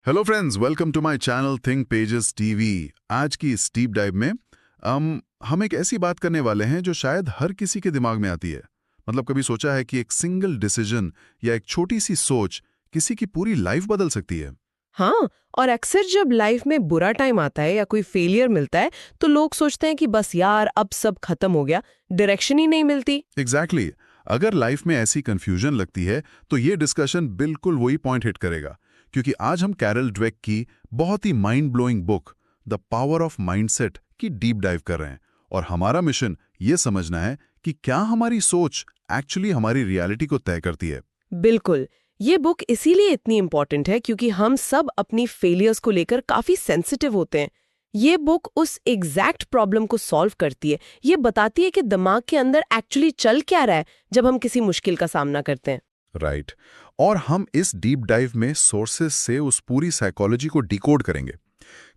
Hello friends, welcome to my channel Think Pages TV. आज की इस डीप डाइव में हम एक ऐसी बात करने वाले हैं जो शायद हर किसी के दिमाग में आती है। मतलब कभी सोचा है कि एक सिंगल डिसीजन या एक छोटी सी सोच किसी की पूरी लाइफ बदल सकती है। हाँ, और अक्सर जब लाइफ में बुरा टाइम आता है या कोई फेलियर मिलता है तो लोग सोचते हैं कि बस यार अब सब खत्म हो गया, डायरेक्शन ही नहीं मिलती। एग्जैक्टली अगर लाइफ में ऐसी कंफ्यूजन लगती है तो ये डिस्कशन बिल्कुल वही पॉइंट हिट करेगा, क्योंकि आज हम कैरल ड्वेक की बहुत ही mind blowing book the power of mindset की डीप डाइव कर रहे हैं। और हमारा मिशन ये समझना है कि क्या हमारी सोच एक्चुअली हमारी रियलिटी को तय करती है। बिल्कुल, ये बुक इसीलिए इतनी इम्पोर्टेंट है क्योंकि हम सब अपनी फेलियर्स को लेकर काफी सेंसिटिव होते हैं। ये बुक उस एग्जैक्ट प्रॉब्लम को सॉल्व करती है। ये बताती है कि दिमाग के अंदर एक्चुअली चल क्या रहा है जब हम किसी मुश्किल का सामना करते हैं। राइट। और हम इस डीप डाइव में सोर्सेस से उस पूरी साइकोलॉजी को डिकोड करेंगे,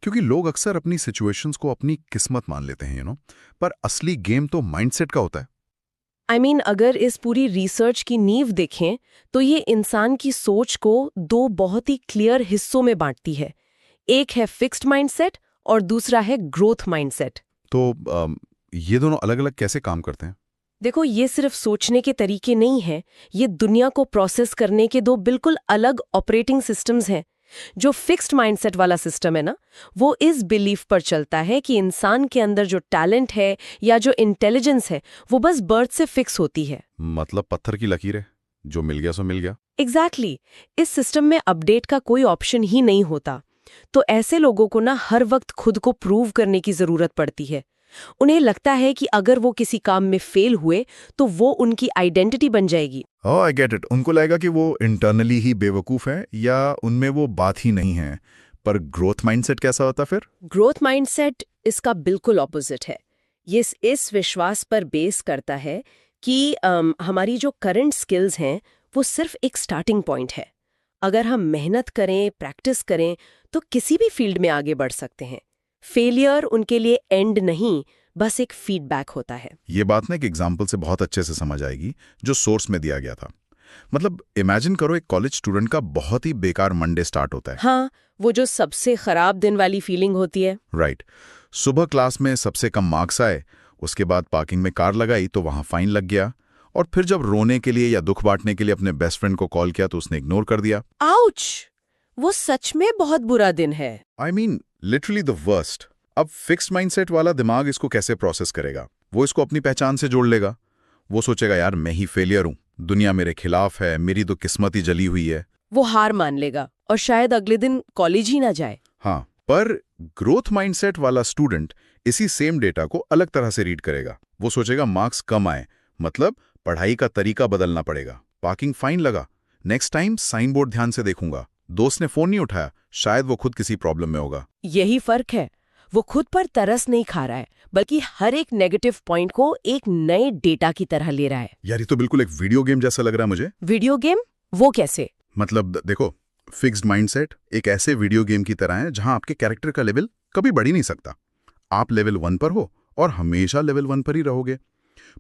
क्योंकि लोग अक्सर अपनी सिचुएशंस को अपनी किस्मत मान लेते हैं, पर असली गेम तो माइंडसेट का होता है। अगर इस पूरी रिसर्च की नींव देखें तो ये इंसान की सोच को दो बहुत ही क्लियर हिस्सों में बांटती है। एक है फिक्स्ड माइंडसेट और दूसरा है ग्रोथ माइंडसेट। तो ये दोनों अलग अलग कैसे काम करते हैं? देखो, ये सिर्फ सोचने के तरीके नहीं हैं, ये दुनिया को प्रोसेस करने के दो बिल्कुल अलग ऑपरेटिंग सिस्टम्स हैं। जो फिक्स्ड माइंडसेट वाला सिस्टम है ना, वो इस बिलीफ पर चलता है कि इंसान के अंदर जो टैलेंट है या जो इंटेलिजेंस है वो बस बर्थ से फिक्स होती है। मतलब पत्थर की लकीर है, जो मिल गया सो मिल गया। एग्जैक्टली। इस सिस्टम में अपडेट का कोई ऑप्शन ही नहीं होता। तो ऐसे लोगों को ना हर वक्त खुद को प्रूव करने की जरूरत पड़ती है। उन्हें लगता है कि अगर वो किसी काम में फेल हुए तो वो उनकी आइडेंटिटी बन जाएगी। ओह, आई गेट इट। उनको लगेगा कि वो इंटरनली ही बेवकूफ है या उनमें वो बात ही नहीं है। पर ग्रोथ माइंडसेट कैसा होता फिर? ग्रोथ माइंडसेट इसका बिल्कुल ऑपोजिट है। ये इस विश्वास पर बेस करता है कि हमारी जो करंट स्किल्स हैं वो सिर्फ एक स्टार्टिंग पॉइंट है। अगर हम मेहनत करें, प्रैक्टिस करें तो किसी भी फील्ड में आगे बढ़ सकते हैं। फेलियर उनके लिए एंड नहीं, बस एक फीडबैक होता है। ये बात ना एक एग्जाम्पल से बहुत अच्छे से समझ आएगी जो सोर्स में दिया गया था। मतलब इमेजिन करो, एक कॉलेज स्टूडेंट का बहुत ही बेकार मंडे स्टार्ट होता है। हाँ, वो जो सबसे खराब दिन वाली फीलिंग होती है। राइट। सुबह क्लास में सबसे कम मार्क्स आए, उसके बाद पार्किंग में कार लगाई तो वहां फाइन लग गया, और फिर जब रोने के लिए या दुख बांटने के लिए अपने बेस्ट फ्रेंड को कॉल किया तो उसने इग्नोर कर दिया। आउच! वो सच में बहुत बुरा दिन है। I mean literally the worst. अब फिक्स्ड माइंडसेट वाला दिमाग इसको कैसे प्रोसेस करेगा? वो इसको अपनी पहचान से जोड़ लेगा। वो सोचेगा, यार मैं ही फेलियर हूं, दुनिया मेरे खिलाफ है, मेरी तो किस्मत ही जली हुई है। वो हार मान लेगा और शायद अगले दिन कॉलेज ही ना जाए। हाँ, पर ग्रोथ माइंडसेट वाला स्टूडेंट इसी सेम डेटा को अलग तरह से रीड करेगा। वो सोचेगा मार्क्स कम आए, मतलब पढ़ाई का तरीका बदलना पड़ेगा। पार्किंग फाइन लगा, नेक्स्ट टाइम साइन बोर्ड ध्यान से देखूंगा। दोस्त ने फोन नहीं उठाया, शायद वो खुद किसी प्रॉब्लम में होगा। यही फर्क है। वो खुद पर तरस नहीं खा रहा है, बल्कि हर एक नेगेटिव पॉइंट को एक नए डेटा की तरह ले रहा है। यार ये तो बिल्कुल एक वीडियो गेम जैसा लग रहा है मुझे। Video game? वो कैसे? मतलब देखो, फिक्स्ड माइंडसेट एक ऐसे वीडियो गेम की तरह है जहां आपके कैरेक्टर का लेवल कभी बढ़ ही नहीं सकता। आप लेवल 1 पर हो और हमेशा लेवल 1 पर ही रहोगे।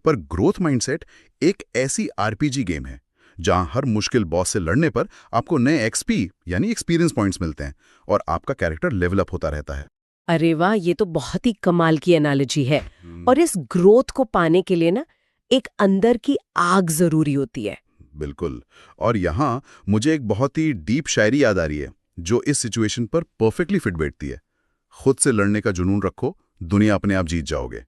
पर ग्रोथ माइंडसेट एक ऐसी आरपीजी गेम है जहां हर मुश्किल बॉस से लड़ने पर आपको नए एक्सपी यानी एक्सपीरियंस पॉइंट्स मिलते हैं और आपका कैरेक्टर लेवल अप होता रहता है। अरे वाह, ये तो बहुत ही कमाल की एनालॉजी है। और इस ग्रोथ को पाने के लिए ना एक अंदर की आग जरूरी होती है। बिल्कुल। और यहाँ मुझे एक बहुत ही डीप शायरी याद आ रही है जो इस सिचुएशन पर परफेक्टली फिट बैठती है। खुद से लड़ने का जुनून रखो, दुनिया अपने आप जीत जाओगे।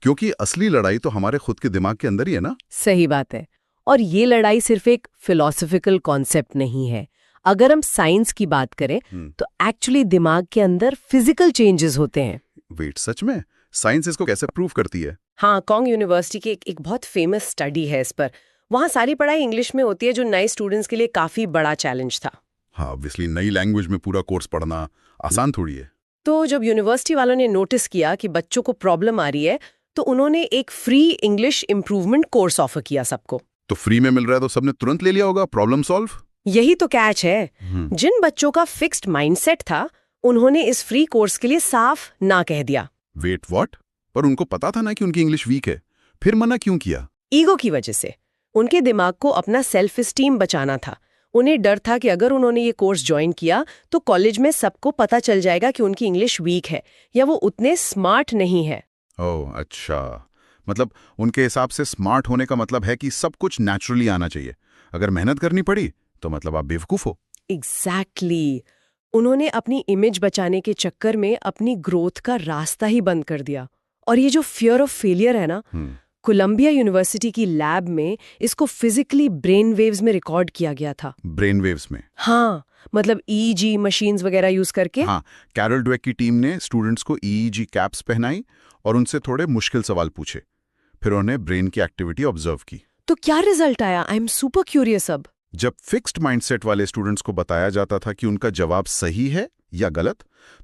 क्योंकि असली लड़ाई तो हमारे खुद के दिमाग के अंदर ही है ना। सही बात है। और ये लड़ाई सिर्फ एक फिलॉसफिकल कॉन्सेप्ट नहीं है। अगर हम साइंस की बात करें तो एक्चुअली दिमाग के अंदर फिजिकल चेंजेस होते हैं। वेट, सच में? साइंस इसको कैसे प्रूव करती है? हाँ, कॉन्ग यूनिवर्सिटी की एक बहुत फेमस स्टडी है इस पर। वहाँ सारी पढ़ाई इंग्लिश में होती है, जो नए स्टूडेंट्स के लिए काफी बड़ा चैलेंज था। हाँ, ऑब्वियसली नई लैंग्वेज में पूरा कोर्स पढ़ना आसान थोड़ी है। तो जब यूनिवर्सिटी वालों ने नोटिस किया कि बच्चों को प्रॉब्लम आ रही है तो उन्होंने एक free English improvement course offer किया सबको। तो फ्री में मिल रहा है तो सबने तुरंत ले लिया होगा, प्रॉब्लम सॉल्व। यही तो कैच है। जिन बच्चों का फिक्स्ड माइंडसेट था उन्होंने इस फ्री कोर्स के लिए साफ ना कह दिया। Wait, what? पर उनको पता था ना कि उनकी इंग्लिश वीक है, फिर मना क्यों किया? ईगो की वजह से। उनके दिमाग को अपना सेल्फ स्टीम बचाना था। उन्हें डर था कि अगर उन्होंने ये कोर्स ज्वाइन किया तो कॉलेज में सबको पता चल जाएगा कि उनकी इंग्लिश वीक है या वो उतने स्मार्ट नहीं है। ओह अच्छा, मतलब उनके हिसाब से स्मार्ट होने का मतलब है कि सब कुछ नेचुरली आना चाहिए। अगर मेहनत करनी पड़ी तो मतलब आप बेवकूफ हो। एग्जैक्टली उन्होंने अपनी इमेज बचाने के चक्कर में अपनी ग्रोथ का रास्ता ही बंद कर दिया। और ये जो फियर ऑफ फेलियर है ना, कोलंबिया यूनिवर्सिटी की लैब में इसको फिजिकली ब्रेन वेव्स में रिकॉर्ड किया गया था। ब्रेन वेव्स में? हाँ, मतलब ईईजी मशीन्स वगैरह यूज करके। हाँ, कैरल ड्वेक की टीम ने स्टूडेंट्स को ईईजी कैप्स पहनाई और उनसे थोड़े मुश्किल सवाल पूछे। फिर उन्हें ब्रेन की एक्टिविटी ऑब्जर्व की। तो क्या रिजल्ट आया? आई एम सुपर क्यूरियस अब। जब फिक्स्ड माइंडसेट वाले स्टूडेंट्स को बताया जाता था कि उनका जवाब सही है या गलत,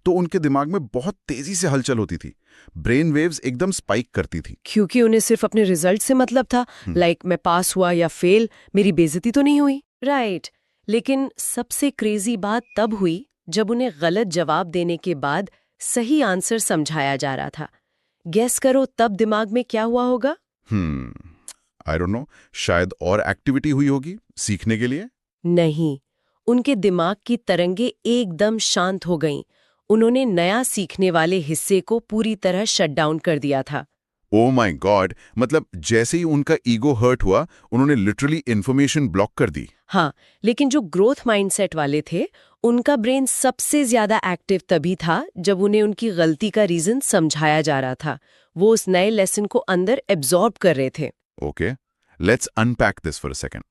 तो उनके दिमाग में बहुत तेजी से हलचल होती थी। ब्रेन वेव्स एकदम स्पाइक करती थी। क्योंकि उन्हें सिर्फ अपने रिजल्ट से मतलब था। लाइक मैं पास हुआ या फेल, मेरी बेइज्जती तो नहीं हुई। राइट। लेकिन सबसे क्रेजी बात तब हुई जब उन्हें गलत जवाब देने के बाद सही आंसर समझाया जा रहा था। गेस करो तब दिमाग में क्या हुआ होगा? आई डोंट नो, शायद और एक्टिविटी हुई होगी सीखने के लिए। नहीं, उनके दिमाग की तरंगें एकदम शांत हो गईं। उन्होंने नया सीखने वाले हिस्से को पूरी तरह शट डाउन कर दिया था। ओह माय गॉड, मतलब जैसे ही उनका ईगो हर्ट हुआ, उन्होंने लिटरली इंफॉर्मेशन ब्लॉक कर दी। हाँ, लेकिन जो ग्रोथ माइंडसेट वाले थे, उनका ब्रेन सबसे ज्यादा एक्टिव तभी था जब उन्हें उनकी गलती का रीजन समझाया जा रहा था। वो उस नए लेसन को अंदर एब्जॉर्ब कर रहे थे। Okay, let's unpack this for a second.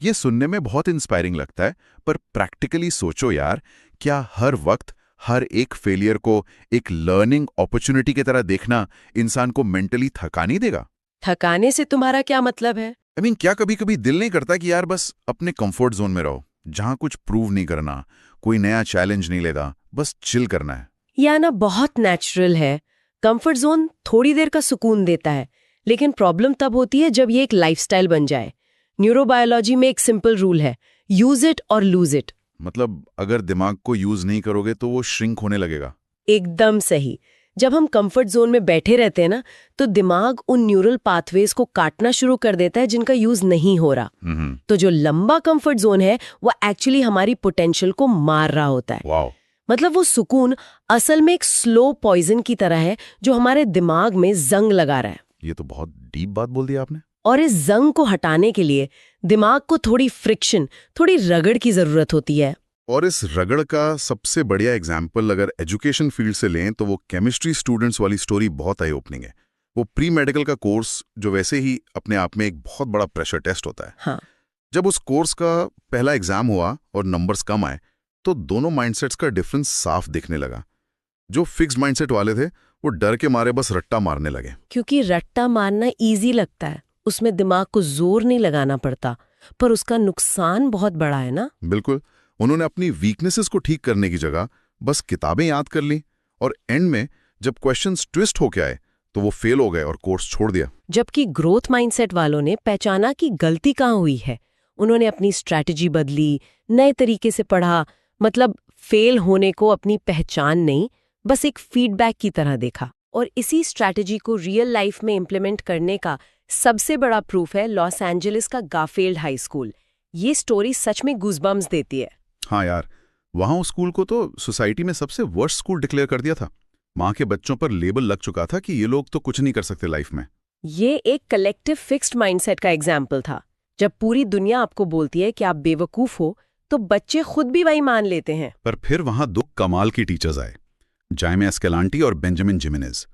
ये सुनने में बहुत इंस्पायरिंग लगता है, पर प्रैक्टिकली सोचो यार, क्या हर वक्त हर एक फेलियर को एक लर्निंग अपॉर्चुनिटी की तरह देखना इंसान को मेंटली थका नहीं देगा? थकाने से तुम्हारा क्या मतलब है? आई मीन, क्या कभी कभी दिल नहीं करता कि यार बस अपने कंफर्ट जोन में रहो, जहां कुछ प्रूव नहीं करना, कोई नया चैलेंज नहीं लेगा, बस चिल करना है? यह ना बहुत नेचुरल है। कंफर्ट जोन थोड़ी देर का सुकून देता है, लेकिन प्रॉब्लम तब होती है जब ये एक लाइफस्टाइल बन जाए। न्यूरोबायोलॉजी में एक सिंपल रूल है, यूज इट और लूज इट। मतलब अगर दिमाग को यूज नहीं करोगे तो वो श्रिंक होने लगेगा। एकदम सही। जब हम कंफर्ट जोन में बैठे रहते हैं ना, तो दिमाग उन न्यूरल पाथवेज को काटना शुरू कर देता है जिनका यूज नहीं हो रहा। तो जो लंबा कंफर्ट जोन है वो एक्चुअली हमारी पोटेंशियल को मार रहा होता है। वाओ। मतलब वो सुकून असल में एक स्लो पॉइजन की तरह है जो हमारे दिमाग में जंग लगा रहा है। ये तो बहुत डीप बात बोल दी आपने। और इस जंग को हटाने के लिए दिमाग को थोड़ी फ्रिक्शन, थोड़ी रगड़ की जरूरत होती है। और इस रगड़ का सबसे बढ़िया एग्जाम्पल अगर एजुकेशन फील्ड से लें तो वो केमिस्ट्री स्टूडेंट्स वाली स्टोरी बहुत आई ओपनिंग है। वो प्री मेडिकल का कोर्स जो वैसे ही अपने आप में एक बहुत बड़ा प्रेशर टेस्ट होता है। हाँ। जब उस कोर्स का पहला एग्जाम हुआ और नंबर्स कम आए तो दोनों माइंडसेट्स का डिफरेंस साफ दिखने लगा। जो फिक्स्ड माइंडसेट वाले थे वो डर के मारे बस रट्टा मारने लगे। क्योंकि रट्टा मारना इजी लगता है, उसमें दिमाग को जोर नहीं लगाना पड़ता, पर उसका नुकसान बहुत बड़ा है ना। बिल्कुल। उन्होंने अपनी वीकनेसेस को ठीक करने की जगह बस किताबें याद कर ली और एंड में जब क्वेश्चंस ट्विस्ट होके आए तो वो फेल हो गए और कोर्स छोड़ दिया। जबकि ग्रोथ माइंडसेट वालों ने पहचाना कि गलती कहाँ हुई है। उन्होंने अपनी स्ट्रैटेजी बदली, नए तरीके से पढ़ा। मतलब फेल होने को अपनी पहचान नहीं, बस एक फीडबैक की तरह देखा। और इसी स्ट्रैटेजी को रियल लाइफ में इम्प्लीमेंट करने का सबसे बड़ा प्रूफ है लॉस एंजलिस का गारफील्ड हाई स्कूल। ये स्टोरी सच में गूज़बम्प्स देती है। हाँ यार, वहां उस स्कूल को तो सोसाइटी में सबसे वर्स्ट स्कूल डिक्लेयर कर दिया था। माँ के बच्चों पर लेबल लग चुका था कि ये लोग तो कुछ नहीं कर सकते लाइफ में। ये एक कलेक्टिव फिक्स्ड माइंडसेट का एग्जाम्पल था। जब पूरी दुनिया आपको बोलती है कि आप बेवकूफ हो, तो बच्चे खुद भी वही मान लेते हैं। पर फिर वहां दो कमाल की टीचर्स आए, जाइमे एस्केलांटी और बेंजामिन जिमेनेज।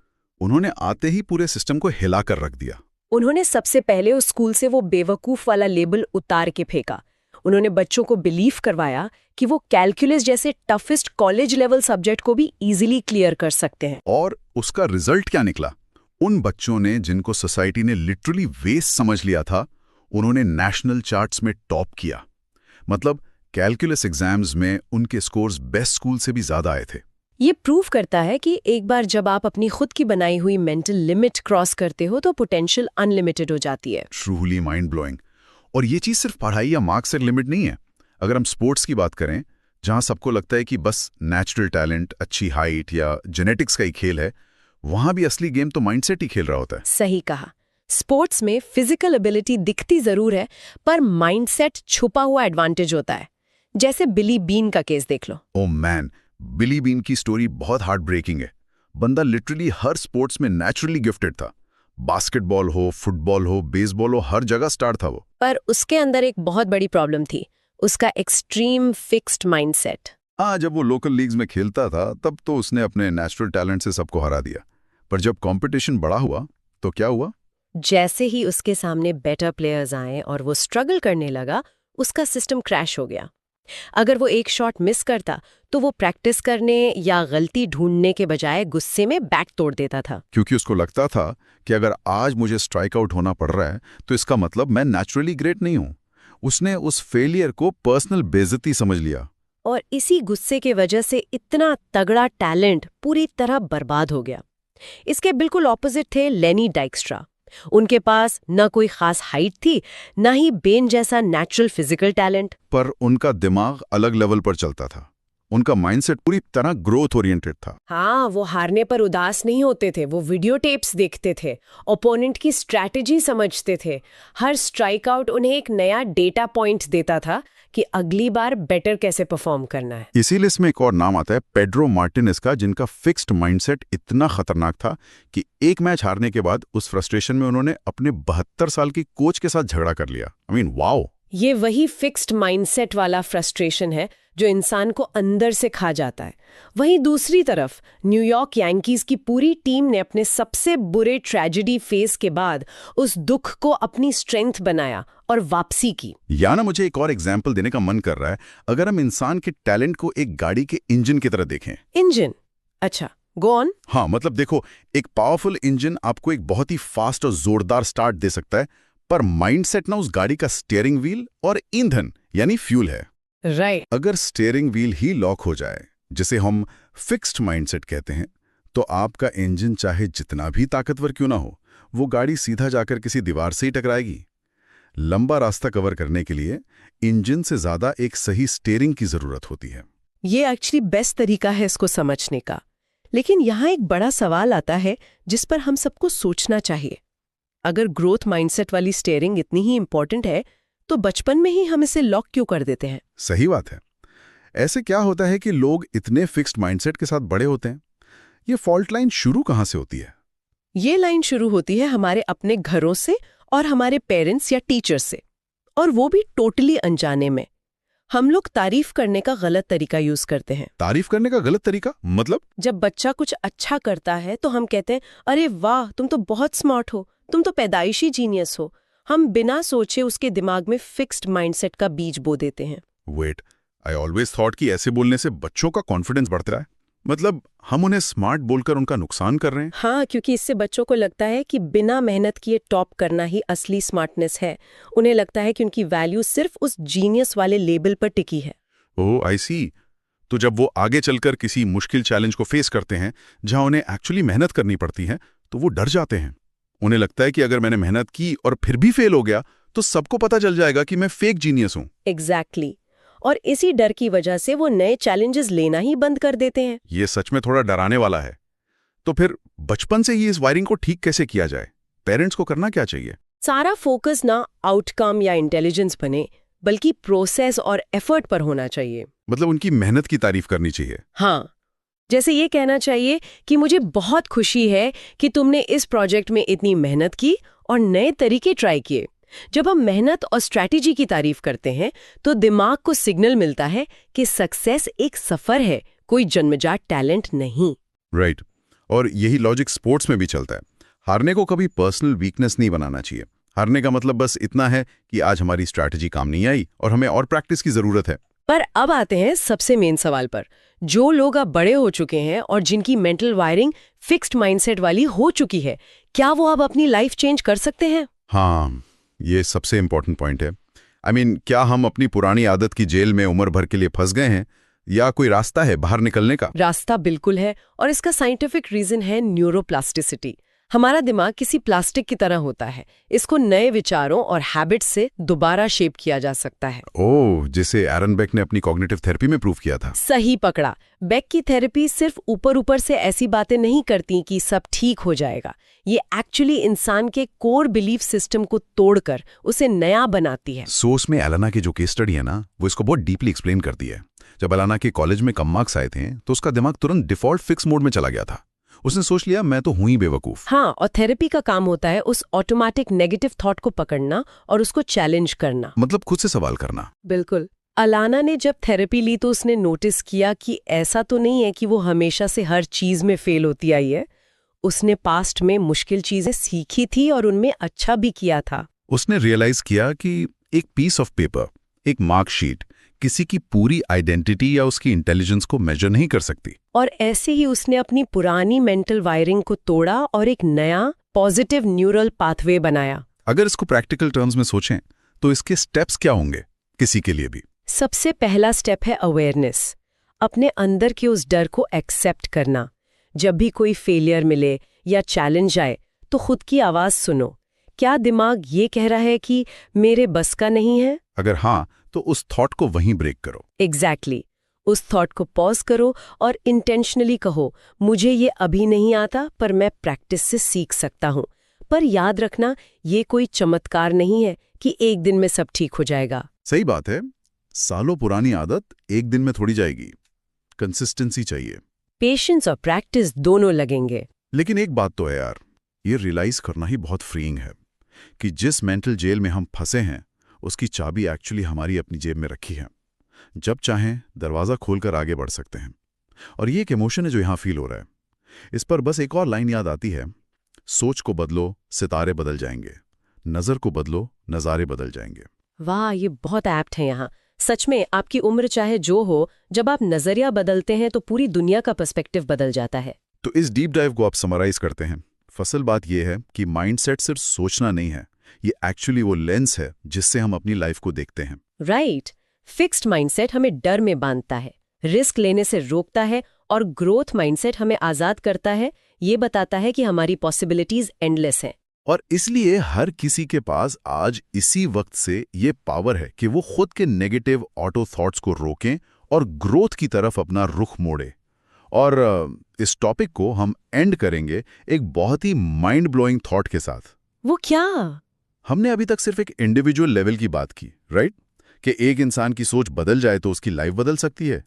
उन्होंने आते ही पूरे सिस्टम को हिला कर रख दिया। उन्होंने सबसे पहले उस स्कूल से वो बेवकूफ वाला लेबल उतार के फेंका। उन्होंने बच्चों को बिलीव करवाया कि वो कैलकुलस जैसे टफेस्ट कॉलेज लेवल सब्जेक्ट को भी इजीली क्लियर कर सकते हैं। और उसका रिजल्ट क्या निकला? उन बच्चों ने जिनको सोसाइटी ने लिटरली वेस्ट समझ लिया था, उन्होंने नेशनल चार्ट्स में टॉप किया। मतलब कैलकुलस एग्जाम्स में उनके स्कोर्स बेस्ट स्कूल से भी ज्यादा आए थे। ये प्रूव करता है कि एक बार जब आप अपनी खुद की बनाई हुई मेंटल लिमिट क्रॉस करते हो तो पोटेंशियल अनलिमिटेड हो जाती है। Truly mind blowing. और ये चीज सिर्फ पढ़ाई या मार्क्स से लिमिट नहीं है। अगर हम स्पोर्ट्स की बात करें, जहां सबको लगता है कि बस नेचुरल टैलेंट, अच्छी हाइट या जेनेटिक्स का ही खेल है, वहां भी असली गेम तो माइंडसेट ही खेल रहा होता है। सही कहा। स्पोर्ट्स में फिजिकल एबिलिटी दिखती जरूर है, पर माइंडसेट छुपा हुआ एडवांटेज होता है। जैसे बिली बीन का केस देख लो। ओ मैन, बिली बीन की स्टोरी बहुत हार्ट ब्रेकिंग है। बंदा लिटरली हर स्पोर्ट्स में नेचुरली गिफ्टेड था। बास्केटबॉल हो, फुटबॉल हो, बेसबॉल हो, हर जगह स्टार था वो। पर उसके अंदर एक बहुत बड़ी प्रॉब्लम थी, उसका एक्सट्रीम फिक्स्ड माइंडसेट। हाँ, जब वो लोकल लीग्स में खेलता था तब तो उसने अपने नेचुरल टैलेंट से सबको हरा दिया, पर जब कंपटीशन बड़ा हुआ तो क्या हुआ? जैसे ही उसके सामने बेटर प्लेयर्स आए और वो स्ट्रगल करने लगा, उसका सिस्टम क्रैश हो गया। अगर वो एक शॉट मिस करता तो वो प्रैक्टिस करने या गलती ढूंढने के बजाय गुस्से में बैट तोड़ देता था। क्योंकि उसको लगता था कि अगर आज मुझे स्ट्राइक आउट होना पड़ रहा है तो इसका मतलब मैं नेचुरली ग्रेट नहीं हूं। उसने उस फेलियर को पर्सनल बेइज्जती समझ लिया। और इसी गुस्से के वजह से इतना तगड़ा टैलेंट पूरी तरह बर्बाद हो गया। इसके बिल्कुल ऑपोजिट थे लेनी डाइक्स्ट्रा। उनके पास न कोई खास हाइट थी, न ही बेन जैसा नेचुरल फिजिकल टैलेंट, पर उनका दिमाग अलग लेवल पर चलता था। उनका माइंडसेट पूरी तरह ग्रोथ ओरिएंटेड था। हाँ, वो हारने पर उदास नहीं होते थे। वो वीडियो टेप्स देखते थे, ओपोनेंट की स्ट्रैटेजी समझते थे। हर स्ट्राइक आउट उन्हें एक नया डेटा पॉइंट देता था कि अगली बार बेटर कैसे परफॉर्म करना है। इसीलिए इसमें एक और नाम आता है, पेड्रो मार्टिनेज का, जिनका फिक्स्ड माइंडसेट इतना खतरनाक था कि एक मैच हारने के बाद उस फ्रस्ट्रेशन में उन्होंने अपने 72 साल की कोच के साथ झगड़ा कर लिया। I mean wow. ये वही फिक्स्ड माइंडसेट वाला फ्रस्ट्रेशन है जो इंसान को अंदर से खा जाता है। वहीं दूसरी तरफ न्यूयॉर्क यांकीज की पूरी टीम ने अपने सबसे बुरे ट्रेजेडी फेज के बाद उस दुख को अपनी स्ट्रेंथ बनाया और वापसी की। या ना, मुझे एक और एग्जाम्पल देने का मन कर रहा है। अगर हम इंसान के टैलेंट को एक गाड़ी के इंजन की तरह देखें। इंजन? अच्छा, गो ऑन। हाँ, मतलब देखो, एक पावरफुल इंजन आपको एक बहुत ही फास्ट और जोरदार स्टार्ट दे सकता है, पर माइंडसेट ना उस गाड़ी का स्टीयरिंग व्हील और ईंधन यानी फ्यूल है। राइट। अगर स्टीयरिंग व्हील ही लॉक हो जाए, जिसे हम फिक्स्ड माइंडसेट कहते हैं, तो आपका इंजन चाहे जितना भी ताकतवर क्यों ना हो, वो गाड़ी सीधा जाकर किसी दीवार से ही टकराएगी। लंबा रास्ता कवर करने के लिए इंजन से ज्यादा एक सही स्टीयरिंग की जरूरत होती है। ये एक्चुअली बेस्ट तरीका है इसको समझने का। लेकिन यहाँ एक बड़ा सवाल आता है जिस पर हम सबको सोचना चाहिए। अगर ग्रोथ माइंडसेट वाली स्टीयरिंग इतनी ही इंपॉर्टेंट है, तो बचपन में ही हम इसे लॉक क्यों कर देते हैं? सही बात है। ऐसे क्या होता है कि लोग इतने फिक्स्ड माइंडसेट के साथ बड़े होते हैं? ये फॉल्ट लाइन शुरू कहाँ से होती है? ये लाइन शुरू होती है हमारे अपने घरों से और हमारे पेरेंट्स या टीचर से, और वो भी टोटली अनजाने में। हम लोग तारीफ करने का गलत तरीका यूज करते हैं। तारीफ करने का गलत तरीका मतलब? जब बच्चा कुछ अच्छा करता है तो हम कहते हैं, अरे वाह, तुम तो बहुत स्मार्ट हो, तुम तो पैदाइशी जीनियस हो। हम बिना सोचे उसके दिमाग में फिक्स्ड माइंडसेट का बीज बो देते हैं। वेट, आई ऑलवेज थॉट कि ऐसे बोलने से बच्चों का कॉन्फिडेंस बढ़ता है। मतलब हम उन्हें स्मार्ट बोलकर उनका नुकसान कर रहे हैं। हाँ, क्योंकि इससे बच्चों को लगता है कि बिना मेहनत किए टॉप करना ही असली स्मार्टनेस है। उन्हें लगता है कि उनकी वैल्यू सिर्फ उस जीनियस वाले लेबल पर टिकी है। ओह, आई सी। तो जब वो आगे चलकर किसी मुश्किल चैलेंज को फेस करते हैं जहां उन्हें एक्चुअली मेहनत करनी पड़ती है, तो वो डर जाते हैं। उन्हें लगता है कि अगर मैंने मेहनत की और फिर भी फेल हो गया तो सबको पता चल जाएगा कि मैं फेक जीनियस हूं। एग्जैक्टली। और इसी डर की वजह से वो नए चैलेंजेस लेना ही बंद कर देते हैं। ये सच में थोड़ा डराने वाला है। तो फिर बचपन से ही इस वायरिंग को ठीक कैसे किया जाए? पेरेंट्स को करना क्या चाहिए? सारा फोकस ना आउटकम या इंटेलिजेंस बने, बल्कि प्रोसेस और एफर्ट पर होना चाहिए। मतलब उनकी मेहनत की तारीफ करनी चाहिए। हाँ, जैसे ये कहना चाहिए कि मुझे बहुत खुशी है कि तुमने इस प्रोजेक्ट में इतनी मेहनत की और नए तरीके ट्राई किए। जब हम मेहनत और स्ट्रैटेजी की तारीफ करते हैं तो दिमाग को सिग्नल मिलता है कि सक्सेस एक सफर है, कोई जन्मजात टैलेंट नहीं। राइट। और यही लॉजिक स्पोर्ट्स में भी चलता है। हारने को कभी पर्सनल वीकनेस नहीं बनाना चाहिए। हारने का मतलब बस इतना है कि आज हमारी स्ट्रैटेजी काम नहीं आई और हमें और प्रैक्टिस की जरूरत है। पर अब आते हैं सबसे मेन सवाल पर। जो लोग अब बड़े हो चुके हैं और जिनकी मेंटल वायरिंग फिक्स्ड माइंडसेट वाली हो चुकी है, क्या वो अब अपनी लाइफ चेंज कर सकते हैं? हाँ, ये सबसे इंपॉर्टेंट पॉइंट है। आई मीन, क्या हम अपनी पुरानी आदत की जेल में उम्र भर के लिए फंस गए हैं या कोई रास्ता है बाहर निकलने का? रास्ता बिल्कुल है, और इसका साइंटिफिक रीजन है न्यूरोप्लास्टिसिटी। हमारा दिमाग किसी प्लास्टिक की तरह होता है। इसको नए विचारों और हैबिट्स से दोबारा शेप किया जा सकता है। ओह, जिसे एरन बेक ने अपनी कॉग्निटिव थेरेपी में प्रूव किया था। सही पकड़ा। बेक की थेरेपी सिर्फ ऊपर ऊपर से ऐसी बातें नहीं करती कि सब ठीक हो जाएगा। ये एक्चुअली इंसान के कोर बिलीफ सिस्टम को तोड़कर उसे नया बनाती है। सोर्स में एलाना की जो केस स्टडी है ना, वो इसको बहुत डीपली एक्सप्लेन करती है। जब एलाना के कॉलेज में कम मार्क्स आए थे तो उसका दिमाग तुरंत डिफॉल्ट फिक्स मोड में चला गया था। उसने सोच लिया मैं तो हुई बेवकूफ। हाँ, और थेरेपी का काम होता है उस ऑटोमेटिक नेगेटिव थॉट को पकड़ना और उसको चैलेंज करना, मतलब खुद से सवाल करना। बिल्कुल। अलाना ने जब थेरेपी ली तो उसने नोटिस किया कि ऐसा तो नहीं है कि वो हमेशा से हर चीज में फेल होती आई है। उसने पास्ट में मुश्किल चीजें सीखी थी और उनमें अच्छा भी किया था। उसने रियलाइज किया कि एक पीस ऑफ पेपर, एक मार्कशीट किसी की पूरी आइडेंटिटी या उसकी इंटेलिजेंस को मेजर नहीं कर सकती। और ऐसे ही उसने अपनी पुरानी मेंटल वायरिंग को तोड़ा और एक नया पॉजिटिव न्यूरल पाथवे बनाया। अगर इसको प्रैक्टिकल टर्म्स में सोचें तो इसके स्टेप्स क्या होंगे किसी के लिए भी? सबसे पहला स्टेप है अवेयरनेस, अपने अंदर के उस डर को एक्सेप्ट करना। जब भी कोई फेलियर मिले या चैलेंज आए तो खुद की आवाज सुनो। क्या दिमाग ये कह रहा है कि मेरे बस का नहीं है? अगर हाँ, तो उस थॉट को वहीं ब्रेक करो। एग्जैक्टली। उस थॉट को पॉज करो और इंटेंशनली कहो, मुझे ये अभी नहीं आता पर मैं प्रैक्टिस से सीख सकता हूँ। पर याद रखना, ये कोई चमत्कार नहीं है कि एक दिन में सब ठीक हो जाएगा। सही बात है, सालों पुरानी आदत एक दिन में थोड़ी जाएगी। कंसिस्टेंसी चाहिए, पेशेंस और प्रैक्टिस दोनों लगेंगे। लेकिन एक बात तो है यार, ये रियलाइज करना ही बहुत फ्रीइंग है कि जिस मेंटल जेल में हम फंसे हैं उसकी चाबी एक्चुअली हमारी अपनी जेब में रखी है। जब चाहें दरवाज़ा खोलकर आगे बढ़ सकते हैं। और ये एक इमोशन है जो यहाँ फील हो रहा है। इस पर बस एक और लाइन याद आती है, सोच को बदलो सितारे बदल जाएंगे, नज़र को बदलो नज़ारे बदल जाएंगे। वाह, ये बहुत एप्ट है यहाँ। सच में आपकी उम्र चाहे जो हो, जब आप नजरिया बदलते हैं तो पूरी दुनिया का पर्सपेक्टिव बदल जाता है। तो इस डीप डाइव को आप समराइज करते हैं। फसल बात यह है कि माइंडसेट सिर्फ सोचना नहीं है, ये एक्चुअली वो लेंस है जिससे हम अपनी लाइफ को देखते हैं। राइट। फिक्स्ड माइंडसेट हमें डर में बांधता है, रिस्क लेने से रोकता है, और ग्रोथ माइंडसेट हमें आजाद करता है। ये बताता है कि हमारी पॉसिबिलिटीज एंडलेस हैं। और इसलिए हर किसी के पास आज इसी वक्त से ये पावर है कि वो खुद के नेगेटिव ऑटो थॉट्स को रोकें और ग्रोथ की तरफ अपना रुख मोड़े। और इस टॉपिक को हम एंड करेंगे एक बहुत ही माइंड ब्लोइंग थॉट के साथ। वो क्या? हमने अभी तक सिर्फ एक इंडिविजुअल लेवल की बात की, राइट? कि एक इंसान की सोच बदल जाए तो उसकी लाइफ बदल सकती है।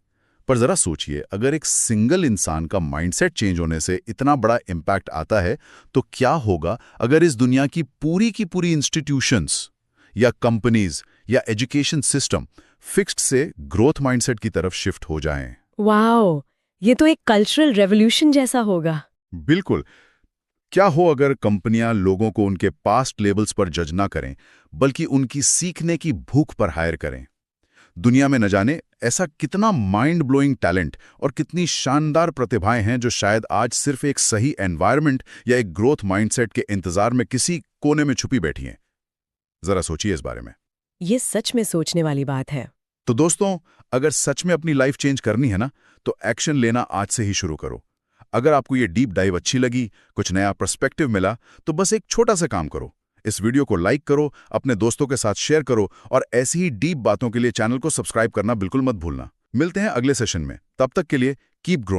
पर जरा सोचिए, अगर एक सिंगल इंसान का माइंडसेट चेंज होने से इतना बड़ा इंपैक्ट आता है तो क्या होगा अगर इस दुनिया की पूरी इंस्टीट्यूशंस या कंपनीज या एजुकेशन सिस्टम फिक्स्ड से ग्रोथ माइंडसेट की तरफ शिफ्ट हो जाएं? वाओ, ये तो एक कल्चरल रेवोल्यूशन जैसा होगा। बिल्कुल। क्या हो अगर कंपनियां लोगों को उनके पास्ट लेवल्स पर जज ना करें, बल्कि उनकी सीखने की भूख पर हायर करें? दुनिया में न जाने ऐसा कितना माइंड ब्लोइंग टैलेंट और कितनी शानदार प्रतिभाएं हैं जो शायद आज सिर्फ एक सही एनवायरनमेंट या एक ग्रोथ माइंडसेट के इंतजार में किसी कोने में छुपी बैठी हैं। जरा सोचिए इस बारे में। ये सच में सोचने वाली बात है। तो दोस्तों, अगर सच में अपनी लाइफ चेंज करनी है ना, तो एक्शन लेना आज से ही शुरू करो। अगर आपको ये डीप डाइव अच्छी लगी, कुछ नया पर्सपेक्टिव मिला, तो बस एक छोटा सा काम करो, इस वीडियो को लाइक करो, अपने दोस्तों के साथ शेयर करो, और ऐसी ही डीप बातों के लिए चैनल को सब्सक्राइब करना बिल्कुल मत भूलना। मिलते हैं अगले सेशन में, तब तक के लिए कीप ग्रोइंग।